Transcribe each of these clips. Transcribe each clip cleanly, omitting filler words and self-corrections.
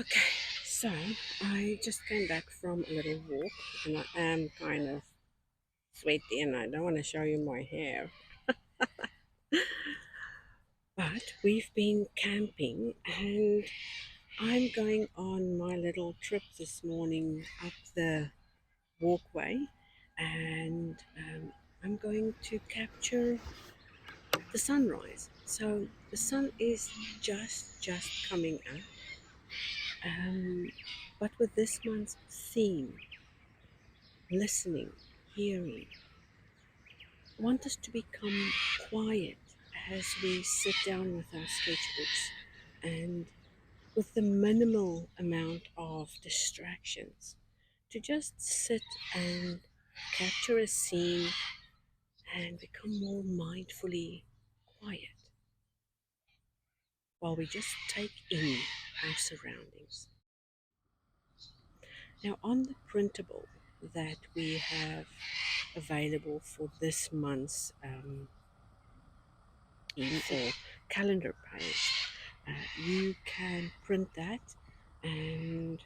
Okay, so I just came back from a little walk and I am kind of sweaty and I don't want to show you my hair. But we've been camping and I'm going on my little trip this morning up the walkway and I'm going to capture the sunrise. So the sun is just coming up. But with this month's theme, listening, hearing, I want us to become quiet as we sit down with our sketchbooks and with the minimal amount of distractions to just sit and capture a scene and become more mindfully quiet while we just take in our surroundings. Now, on the printable that we have available for this month's theme or calendar page, you can print that and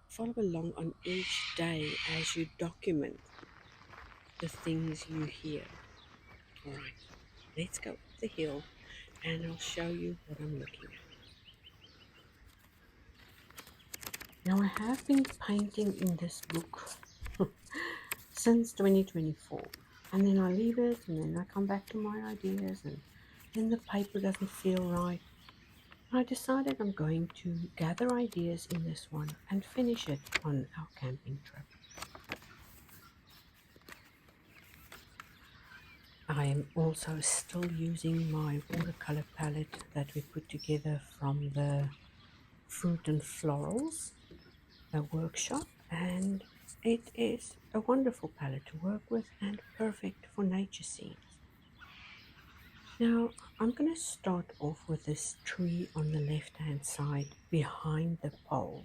follow along on each day as you document the things you hear. All right, let's go up the hill and I'll show you what I'm looking at. Now, I have been painting in this book since 2024, and then I leave it and then I come back to my ideas, and then the paper doesn't feel right. I decided I'm going to gather ideas in this one and finish it on our camping trip. I am also still using my watercolor palette that we put together from the Fruit and Florals workshop, and it is a wonderful palette to work with and perfect for nature scenes. Now I'm going to start off with this tree on the left hand side behind the pole,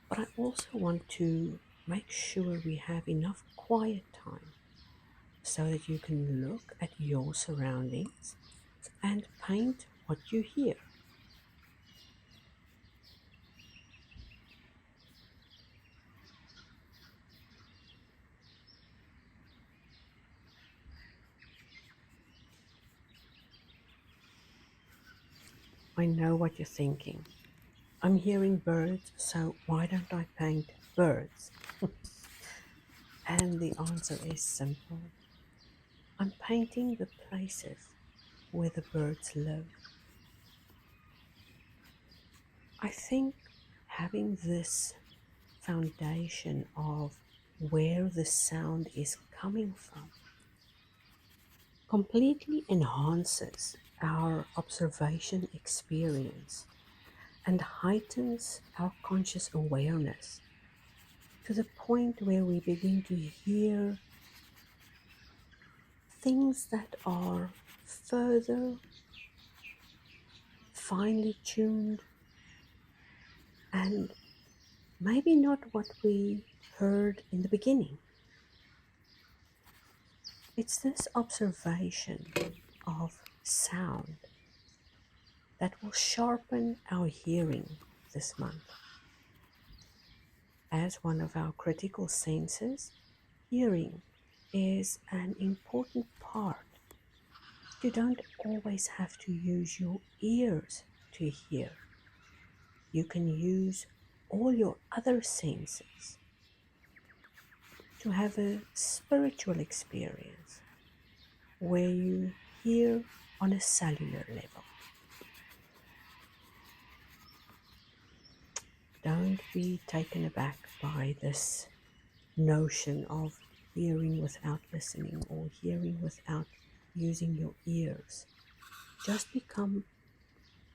but I also want to make sure we have enough quiet time so that you can look at your surroundings and paint what you hear. I know what you're thinking. I'm hearing birds, so why don't I paint birds? And the answer is simple. I'm painting the places where the birds live. I think having this foundation of where the sound is coming from completely enhances our observation experience and heightens our conscious awareness to the point where we begin to hear things that are further, finely tuned, and maybe not what we heard in the beginning. It's this observation of sound that will sharpen our hearing this month. As one of our critical senses, hearing is an important part. You don't always have to use your ears to hear. You can use all your other senses to have a spiritual experience where you hear on a cellular level. Don't be taken aback by this notion of hearing without listening or hearing without using your ears. Just become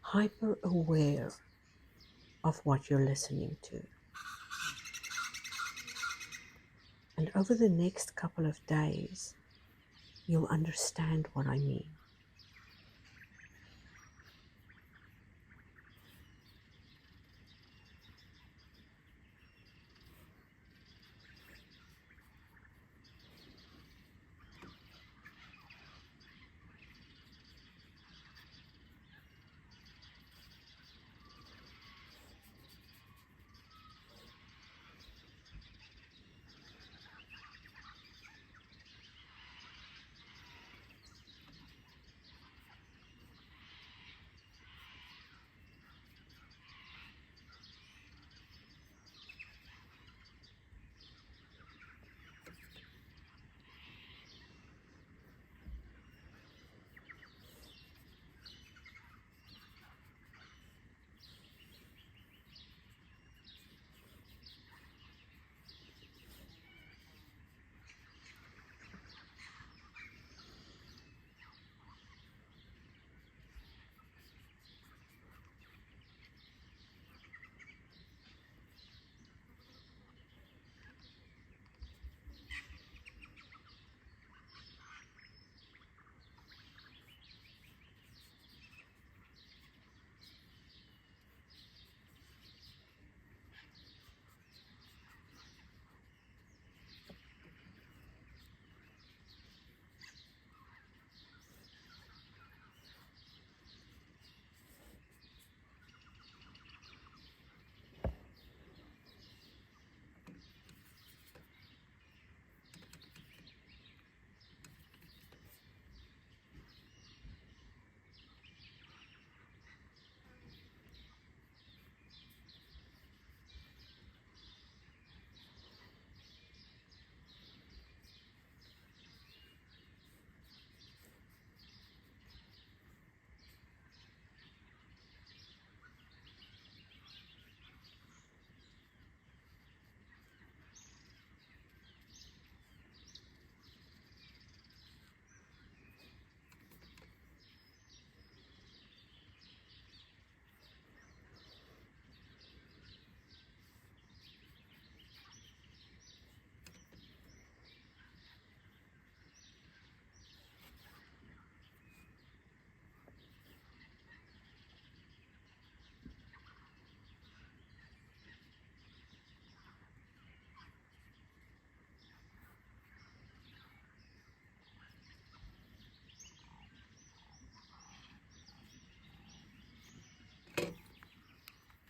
hyper aware of what you're listening to. And over the next couple of days, you'll understand what I mean.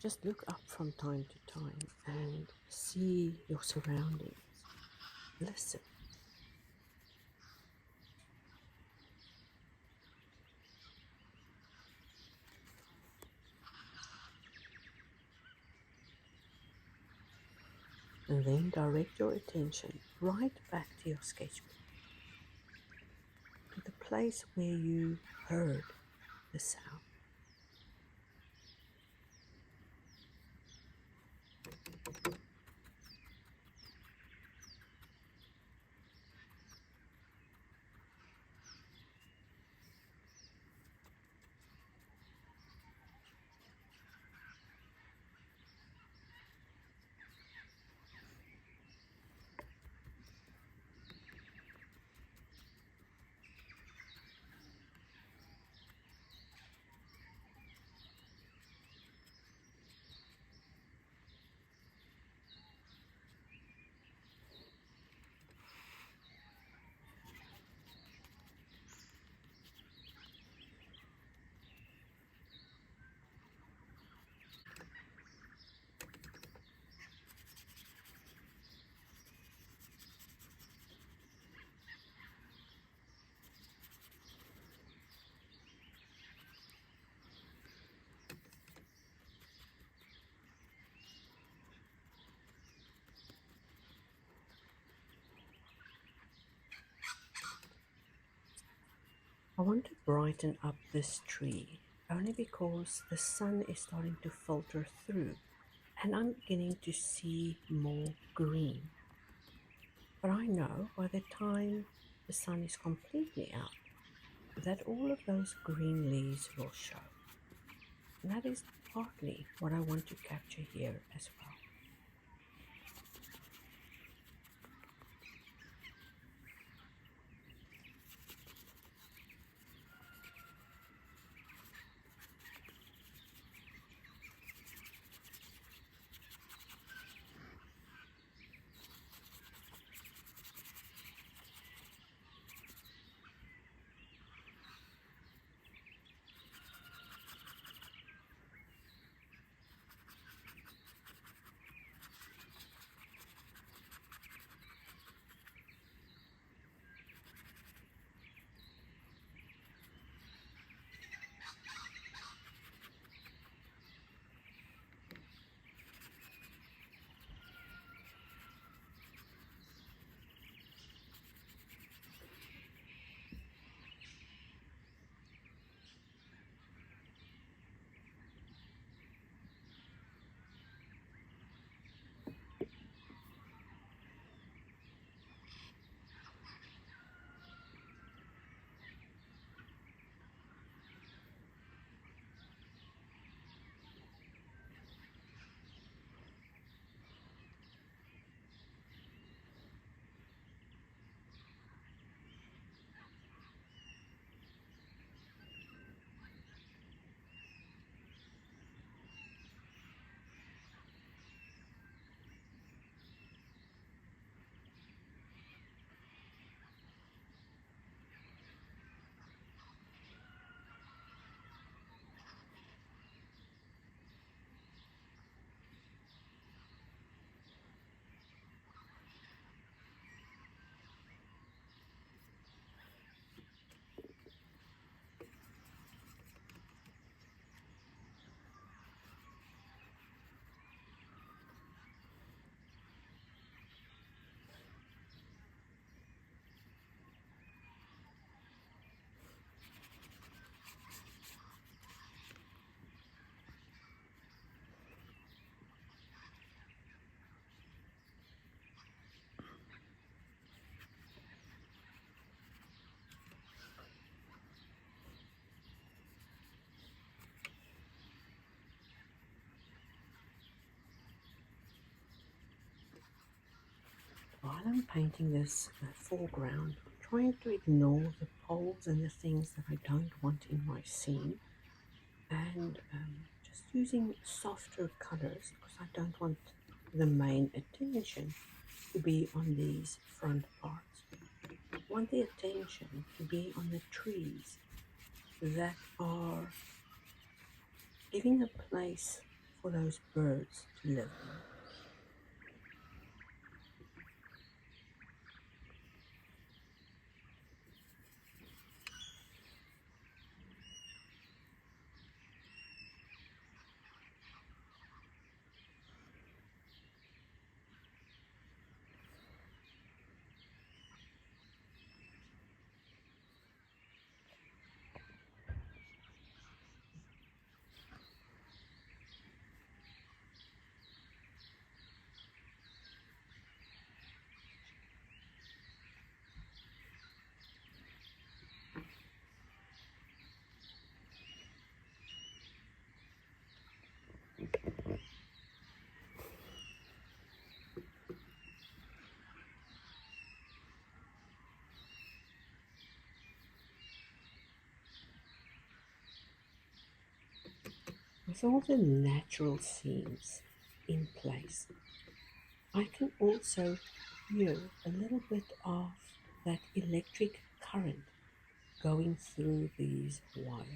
Just look up from time to time and see your surroundings. Listen. And then direct your attention right back to your sketchbook, to the place where you heard the sound. I want to brighten up this tree only because the sun is starting to filter through and I'm beginning to see more green. But I know by the time the sun is completely out that all of those green leaves will show. And that is partly what I want to capture here as well. While I'm painting this foreground, I'm trying to ignore the poles and the things that I don't want in my scene, and just using softer colors because I don't want the main attention to be on these front parts. I want the attention to be on the trees that are giving a place for those birds to live in. With all the natural scenes in place, I can also hear a little bit of that electric current going through these wires.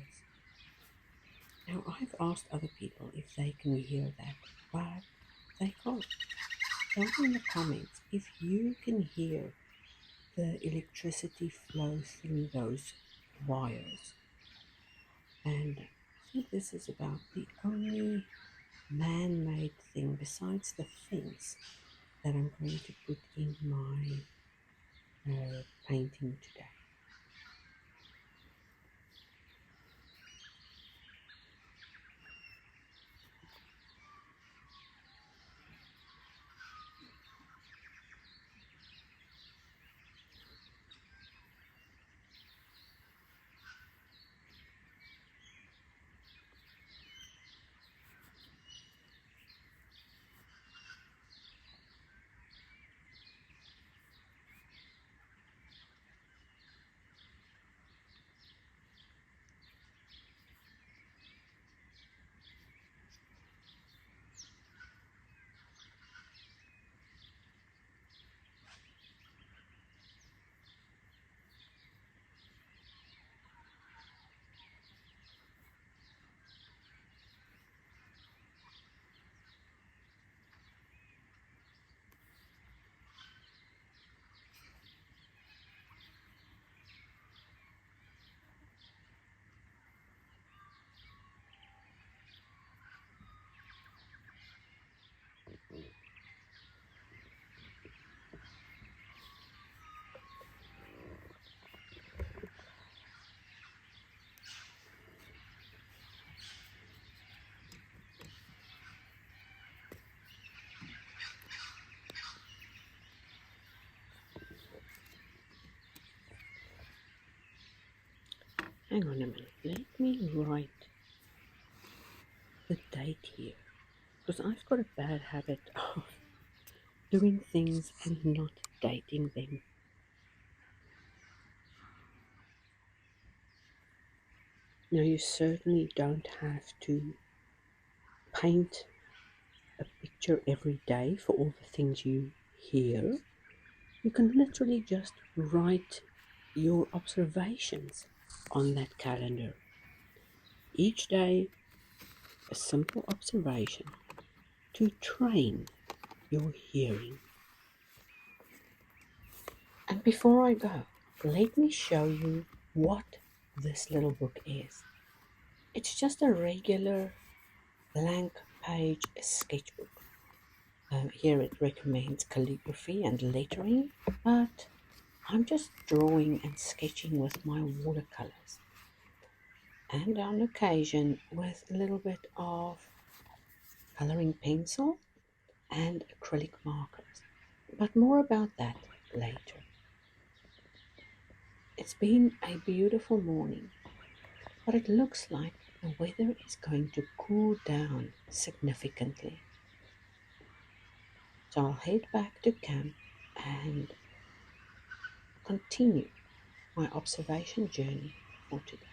Now, I've asked other people if they can hear that, but they can't. Tell me in the comments if you can hear the electricity flow through those wires. And I think this is about the only man-made thing besides the fence that I'm going to put in my painting today. Hang on a minute, let me write the date here, because I've got a bad habit of doing things and not dating them. Now, you certainly don't have to paint a picture every day for all the things you hear. You can literally just write your observations on that calendar. Each day, a simple observation to train your hearing. And before I go, let me show you what this little book is. It's just a regular blank page sketchbook. Here it recommends calligraphy and lettering, but I'm just drawing and sketching with my watercolors, and on occasion with a little bit of coloring pencil and acrylic markers, but more about that later. It's been a beautiful morning, but it looks like the weather is going to cool down significantly. So I'll head back to camp and continue my observation journey for today.